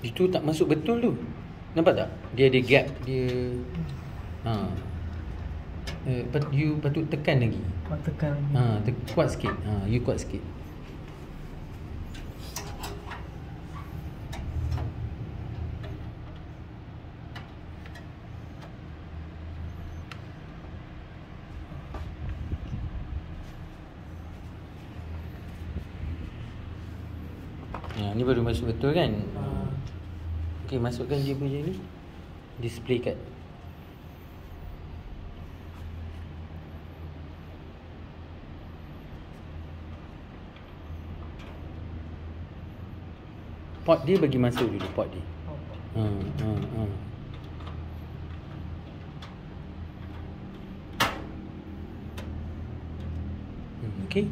Itu tak masuk betul tu. Nampak tak? Dia ada gap. Dia you patut tekan lagi. Tekan lagi. Kuat sikit. You kuat sikit. Ni baru masuk betul kan? Okey, masukkan je punya ni. Display card. Port dia bagi masuk dulu, port dia. Okey.